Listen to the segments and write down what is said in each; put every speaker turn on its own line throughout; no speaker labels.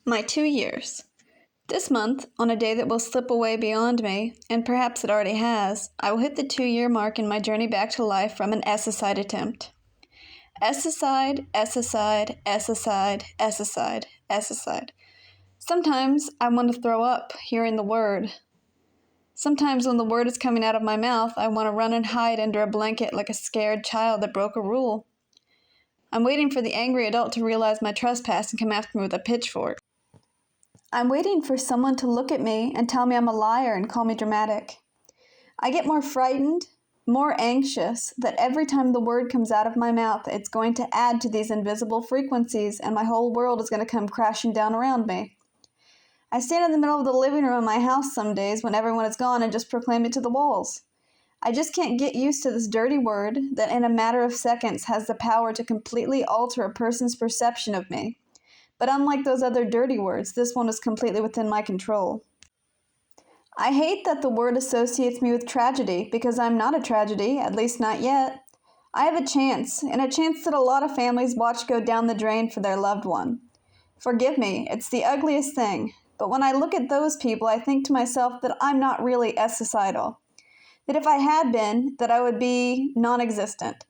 My 2 years. This month, on a day that will slip away beyond me, and perhaps it already has, I will hit the 2-year mark in my journey back to life from an S-aside attempt. S-aside, S-aside, S-aside, S-aside, S-aside. Sometimes I want to throw up hearing the word. Sometimes when the word is coming out of my mouth, I want to run and hide under a blanket like a scared child that broke a rule. I'm waiting for the angry adult to realize my trespass and come after me with a pitchfork. I'm waiting for someone to look at me and tell me I'm a liar and call me dramatic. I get more frightened, more anxious that every time the word comes out of my mouth, it's going to add to these invisible frequencies and my whole world is going to come crashing down around me. I stand in the middle of the living room of my house some days when everyone is gone and just proclaim it to the walls. I just can't get used to this dirty word that in a matter of seconds has the power to completely alter a person's perception of me. But unlike those other dirty words, this one is completely within my control. I hate that the word associates me with tragedy because I'm not a tragedy, at least not yet. I have a chance, and a chance that a lot of families watch go down the drain for their loved one. Forgive me, it's the ugliest thing, but when I look at those people, I think to myself that I'm not really S-suicidal. That if I had been, that I would be non-existent.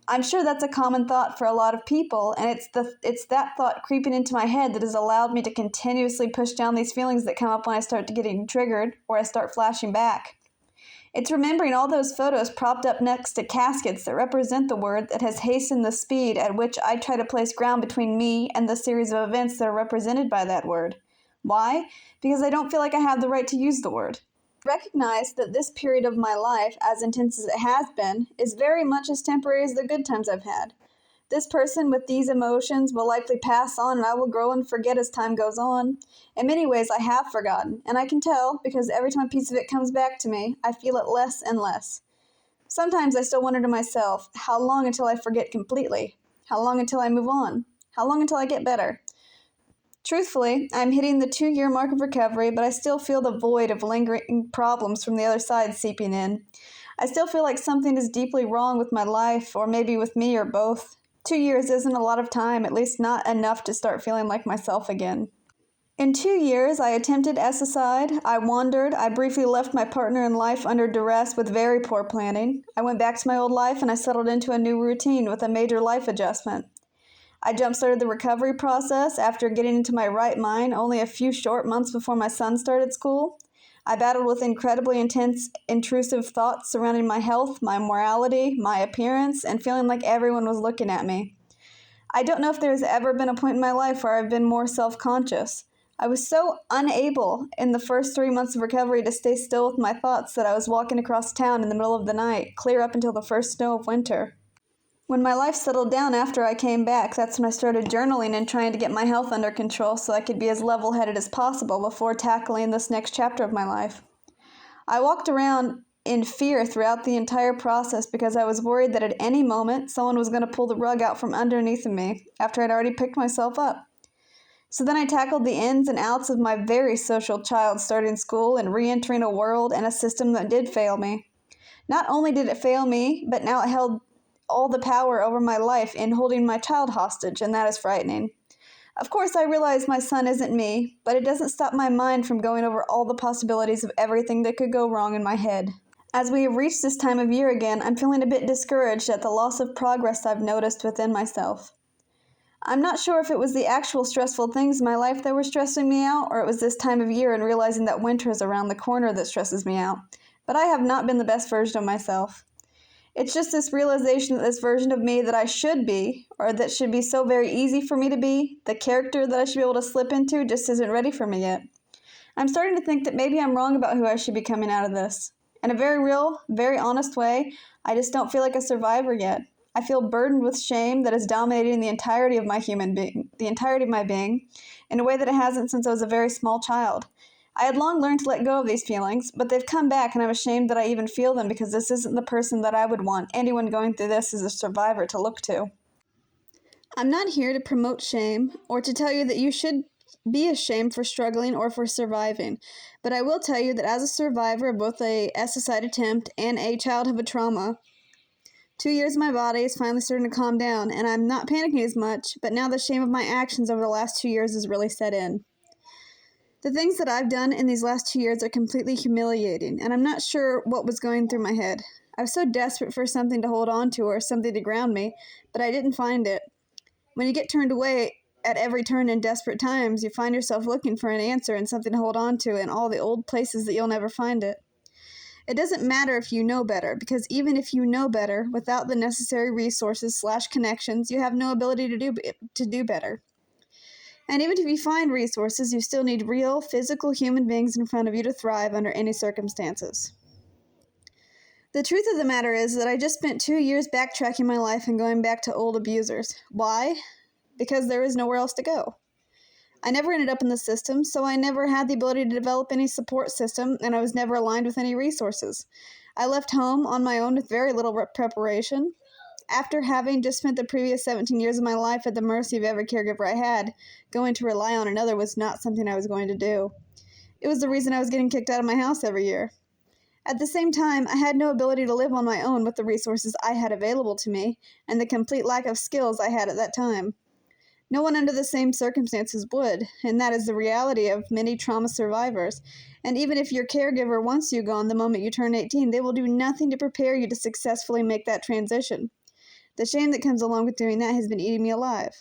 I'm sure that's a common thought for a lot of people, and it's that thought creeping into my head that has allowed me to continuously push down these feelings that come up when I start to getting triggered or I start flashing back. It's remembering all those photos propped up next to caskets that represent the word that has hastened the speed at which I try to place ground between me and the series of events that are represented by that word. Why? Because I don't feel like I have the right to use the word. Recognize that this period of my life, as intense as it has been, is very much as temporary as the good times I've had. This person with these emotions will likely pass on and I will grow and forget as time goes on. In many ways, I have forgotten, and I can tell because every time a piece of it comes back to me, I feel it less and less. Sometimes I still wonder to myself, how long until I forget completely? How long until I move on? How long until I get better? Truthfully, I'm hitting the 2-year mark of recovery, but I still feel the void of lingering problems from the other side seeping in. I still feel like something is deeply wrong with my life, or maybe with me, or both. 2 years isn't a lot of time, at least not enough to start feeling like myself again. In 2 years, I attempted S-aside, I wandered, I briefly left my partner in life under duress with very poor planning. I went back to my old life and I settled into a new routine with a major life adjustment. I jump-started the recovery process after getting into my right mind only a few short months before my son started school. I battled with incredibly intense, intrusive thoughts surrounding my health, my morality, my appearance, and feeling like everyone was looking at me. I don't know if there's ever been a point in my life where I've been more self-conscious. I was so unable in the first 3 months of recovery to stay still with my thoughts that I was walking across town in the middle of the night, clear up until the first snow of winter. When my life settled down after I came back, that's when I started journaling and trying to get my health under control so I could be as level-headed as possible before tackling this next chapter of my life. I walked around in fear throughout the entire process because I was worried that at any moment someone was going to pull the rug out from underneath of me after I'd already picked myself up. So then I tackled the ins and outs of my very social child starting school and re-entering a world and a system that did fail me. Not only did it fail me, but now it held all the power over my life in holding my child hostage, and that is frightening. Of course, I realize my son isn't me, but it doesn't stop my mind from going over all the possibilities of everything that could go wrong in my head. As we have reached this time of year again, I'm feeling a bit discouraged at the loss of progress I've noticed within myself. I'm not sure if it was the actual stressful things in my life that were stressing me out, or it was this time of year and realizing that winter is around the corner that stresses me out, but I have not been the best version of myself. It's just this realization that this version of me that I should be, or that should be so very easy for me to be, the character that I should be able to slip into just isn't ready for me yet. I'm starting to think that maybe I'm wrong about who I should be coming out of this. In a very real, very honest way, I just don't feel like a survivor yet. I feel burdened with shame that is dominating the entirety of my being, in a way that it hasn't since I was a very small child. I had long learned to let go of these feelings, but they've come back and I'm ashamed that I even feel them because this isn't the person that I would want anyone going through this as a survivor to look to. I'm not here to promote shame or to tell you that you should be ashamed for struggling or for surviving, but I will tell you that as a survivor of both a S-aside attempt and a childhood of trauma, 2 years of my body is finally starting to calm down, and I'm not panicking as much, but now the shame of my actions over the last 2 years has really set in. The things that I've done in these last 2 years are completely humiliating, and I'm not sure what was going through my head. I was so desperate for something to hold on to or something to ground me, but I didn't find it. When you get turned away at every turn in desperate times, you find yourself looking for an answer and something to hold on to in all the old places that you'll never find it. It doesn't matter if you know better, because even if you know better, without the necessary resources/connections, you have no ability to do better. And even if you find resources, you still need real, physical human beings in front of you to thrive under any circumstances. The truth of the matter is that I just spent 2 years backtracking my life and going back to old abusers. Why? Because there is nowhere else to go. I never ended up in the system, so I never had the ability to develop any support system, and I was never aligned with any resources. I left home on my own with very little preparation. After having just spent the previous 17 years of my life at the mercy of every caregiver I had, going to rely on another was not something I was going to do. It was the reason I was getting kicked out of my house every year. At the same time, I had no ability to live on my own with the resources I had available to me, and the complete lack of skills I had at that time. No one under the same circumstances would, and that is the reality of many trauma survivors. And even if your caregiver wants you gone the moment you turn 18, they will do nothing to prepare you to successfully make that transition. The shame that comes along with doing that has been eating me alive.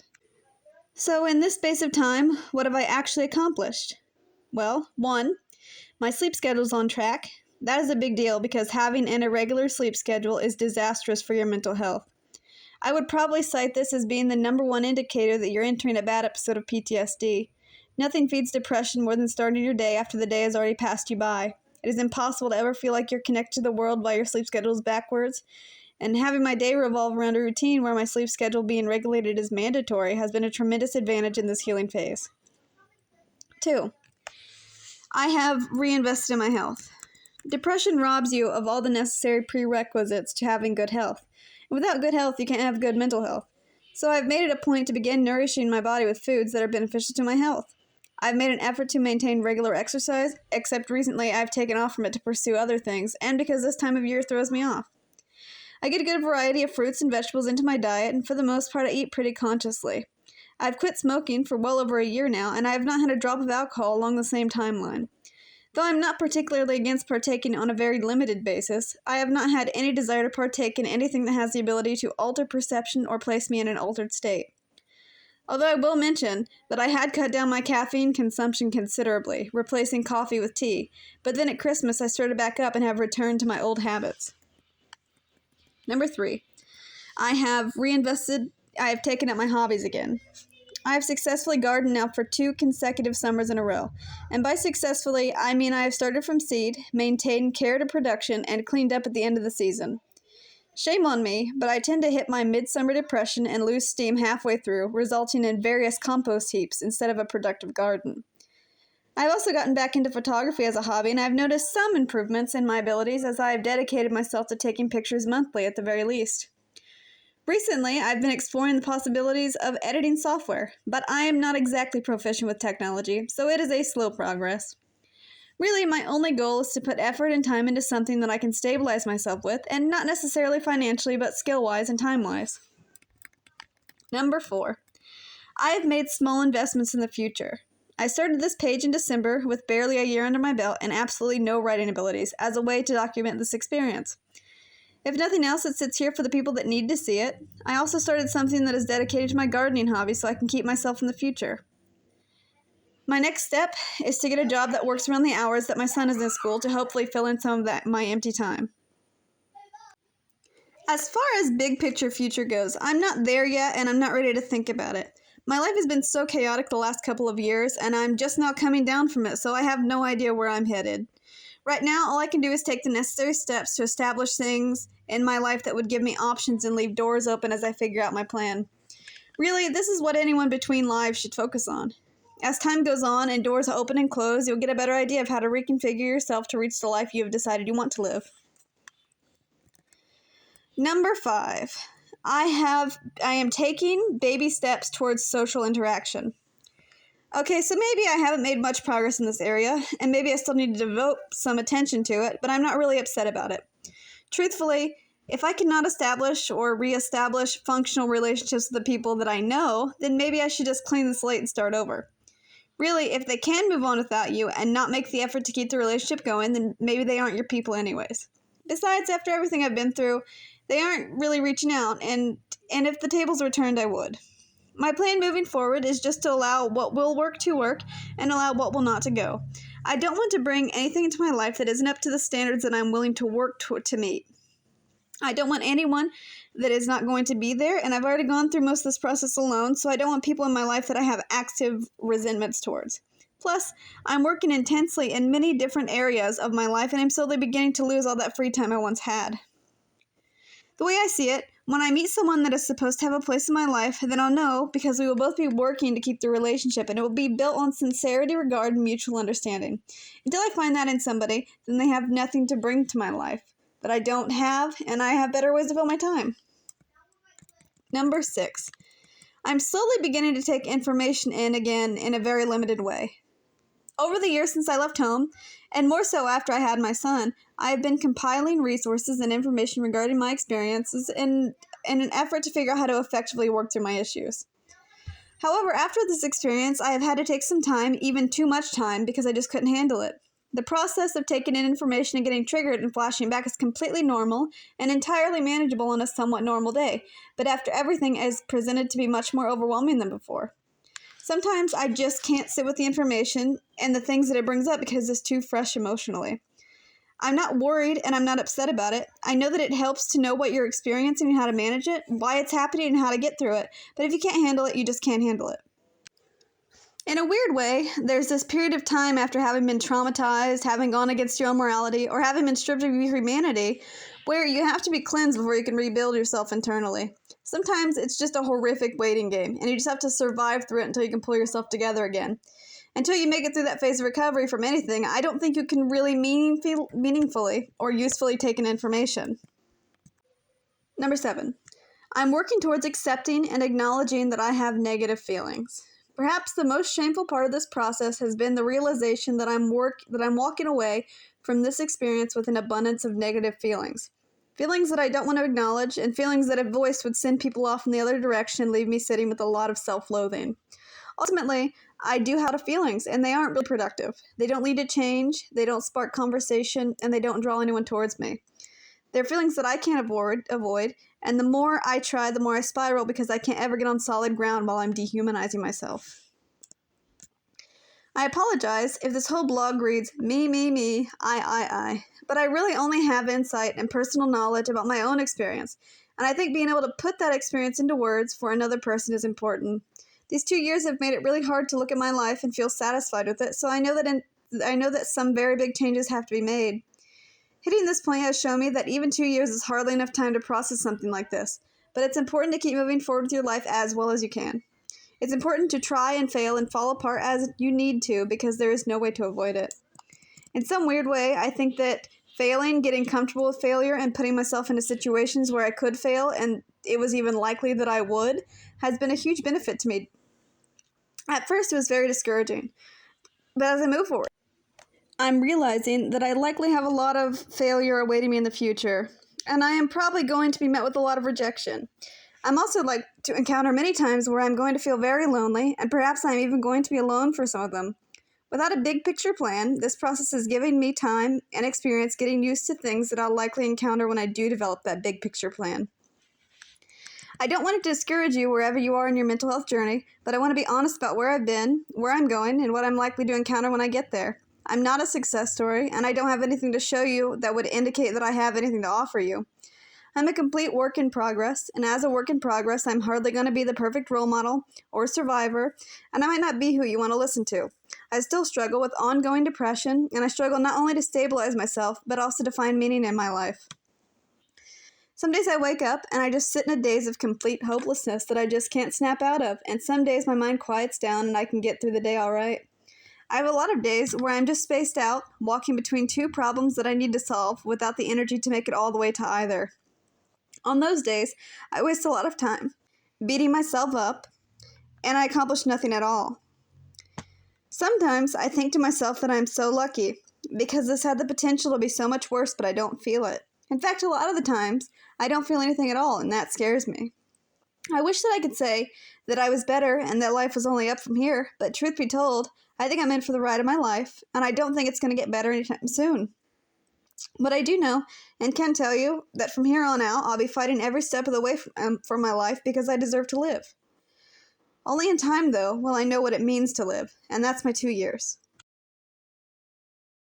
So in this space of time, what have I actually accomplished? Well, 1, my sleep schedule's on track. That is a big deal because having an irregular sleep schedule is disastrous for your mental health. I would probably cite this as being the number one indicator that you're entering a bad episode of PTSD. Nothing feeds depression more than starting your day after the day has already passed you by. It is impossible to ever feel like you're connected to the world while your sleep schedule is backwards. And having my day revolve around a routine where my sleep schedule being regulated is mandatory has been a tremendous advantage in this healing phase. 2, I have reinvested in my health. Depression robs you of all the necessary prerequisites to having good health. And without good health, you can't have good mental health. So I've made it a point to begin nourishing my body with foods that are beneficial to my health. I've made an effort to maintain regular exercise, except recently I've taken off from it to pursue other things, and because this time of year throws me off. I get a good variety of fruits and vegetables into my diet, and for the most part I eat pretty consciously. I've quit smoking for well over a year now, and I have not had a drop of alcohol along the same timeline. Though I'm not particularly against partaking on a very limited basis, I have not had any desire to partake in anything that has the ability to alter perception or place me in an altered state. Although I will mention that I had cut down my caffeine consumption considerably, replacing coffee with tea, but then at Christmas I started back up and have returned to my old habits. Number 3, I have taken up my hobbies again. I have successfully gardened now for 2 consecutive summers in a row. And by successfully, I mean I have started from seed, maintained care to production, and cleaned up at the end of the season. Shame on me, but I tend to hit my midsummer depression and lose steam halfway through, resulting in various compost heaps instead of a productive garden. I've also gotten back into photography as a hobby, and I've noticed some improvements in my abilities as I have dedicated myself to taking pictures monthly at the very least. Recently, I've been exploring the possibilities of editing software, but I am not exactly proficient with technology, so it is a slow progress. Really, my only goal is to put effort and time into something that I can stabilize myself with, and not necessarily financially, but skill-wise and time-wise. Number 4, I have made small investments in the future. I started this page in December with barely a year under my belt and absolutely no writing abilities as a way to document this experience. If nothing else, it sits here for the people that need to see it. I also started something that is dedicated to my gardening hobby so I can keep myself in the future. My next step is to get a job that works around the hours that my son is in school to hopefully fill in some of my empty time. As far as big picture future goes, I'm not there yet and I'm not ready to think about it. My life has been so chaotic the last couple of years and I'm just now coming down from it, so I have no idea where I'm headed. Right now, all I can do is take the necessary steps to establish things in my life that would give me options and leave doors open as I figure out my plan. Really, this is what anyone between lives should focus on. As time goes on and doors open and close, you'll get a better idea of how to reconfigure yourself to reach the life you have decided you want to live. Number 5, I am taking baby steps towards social interaction. Okay, so maybe I haven't made much progress in this area, and maybe I still need to devote some attention to it, but I'm not really upset about it. Truthfully, if I cannot establish or reestablish functional relationships with the people that I know, then maybe I should just clean the slate and start over. Really, if they can move on without you and not make the effort to keep the relationship going, then maybe they aren't your people anyways. Besides, after everything I've been through, they aren't really reaching out, and if the tables were turned, I would. My plan moving forward is just to allow what will work to work and allow what will not to go. I don't want to bring anything into my life that isn't up to the standards that I'm willing to work to meet. I don't want anyone that is not going to be there, and I've already gone through most of this process alone, so I don't want people in my life that I have active resentments towards. Plus, I'm working intensely in many different areas of my life, and I'm slowly beginning to lose all that free time I once had. The way I see it, when I meet someone that is supposed to have a place in my life, then I'll know because we will both be working to keep the relationship, and it will be built on sincerity, regard, and mutual understanding. Until I find that in somebody, then they have nothing to bring to my life that I don't have, and I have better ways to fill my time. Number 6. I'm slowly beginning to take information in again in a very limited way. Over the years since I left home, and more so after I had my son, I have been compiling resources and information regarding my experiences in an effort to figure out how to effectively work through my issues. However, after this experience, I have had to take some time, even too much time, because I just couldn't handle it. The process of taking in information and getting triggered and flashing back is completely normal and entirely manageable on a somewhat normal day, but after everything is presented to be much more overwhelming than before. Sometimes I just can't sit with the information and the things that it brings up because it's too fresh emotionally. I'm not worried and I'm not upset about it. I know that it helps to know what you're experiencing and how to manage it, why it's happening and how to get through it, but if you can't handle it, you just can't handle it. In a weird way, there's this period of time after having been traumatized, having gone against your own morality, or having been stripped of your humanity, where you have to be cleansed before you can rebuild yourself internally. Sometimes it's just a horrific waiting game, and you just have to survive through it until you can pull yourself together again. Until you make it through that phase of recovery from anything, I don't think you can really meaningfully or usefully take in information. Number 7. I'm working towards accepting and acknowledging that I have negative feelings. Perhaps the most shameful part of this process has been the realization that I'm walking away from this experience with an abundance of negative feelings. Feelings that I don't want to acknowledge, and feelings that if voiced would send people off in the other direction and leave me sitting with a lot of self-loathing. Ultimately, I do have a lot of feelings, and they aren't really productive. They don't lead to change, they don't spark conversation, and they don't draw anyone towards me. They're feelings that I can't avoid, and the more I try, the more I spiral because I can't ever get on solid ground while I'm dehumanizing myself. I apologize if this whole blog reads me, I, but I really only have insight and personal knowledge about my own experience, and I think being able to put that experience into words for another person is important. These 2 years have made it really hard to look at my life and feel satisfied with it, so I know that some very big changes have to be made. Hitting this point has shown me that even 2 years is hardly enough time to process something like this, but it's important to keep moving forward with your life as well as you can. It's important to try and fail and fall apart as you need to because there is no way to avoid it. In some weird way, I think that failing, getting comfortable with failure, and putting myself into situations where I could fail and it was even likely that I would, has been a huge benefit to me. At first, it was very discouraging, but as I move forward, I'm realizing that I likely have a lot of failure awaiting me in the future, and I am probably going to be met with a lot of rejection. I'm also like to encounter many times where I'm going to feel very lonely, and perhaps I'm even going to be alone for some of them. Without a big picture plan, this process is giving me time and experience getting used to things that I'll likely encounter when I do develop that big picture plan. I don't want to discourage you wherever you are in your mental health journey, but I want to be honest about where I've been, where I'm going, and what I'm likely to encounter when I get there. I'm not a success story, and I don't have anything to show you that would indicate that I have anything to offer you. I'm a complete work in progress, and as a work in progress, I'm hardly going to be the perfect role model or survivor, and I might not be who you want to listen to. I still struggle with ongoing depression, and I struggle not only to stabilize myself, but also to find meaning in my life. Some days I wake up, and I just sit in a daze of complete hopelessness that I just can't snap out of, and some days my mind quiets down and I can get through the day all right. I have a lot of days where I'm just spaced out, walking between two problems that I need to solve without the energy to make it all the way to either. On those days, I waste a lot of time, beating myself up, and I accomplish nothing at all. Sometimes I think to myself that I'm so lucky, because this had the potential to be so much worse, but I don't feel it. In fact, a lot of the times, I don't feel anything at all, and that scares me. I wish that I could say that I was better and that life was only up from here, but truth be told, I think I'm in for the ride of my life, and I don't think it's going to get better anytime soon. But I do know, and can tell you, that from here on out, I'll be fighting every step of the way for my life because I deserve to live. Only in time, though, will I know what it means to live, and that's my 2 years.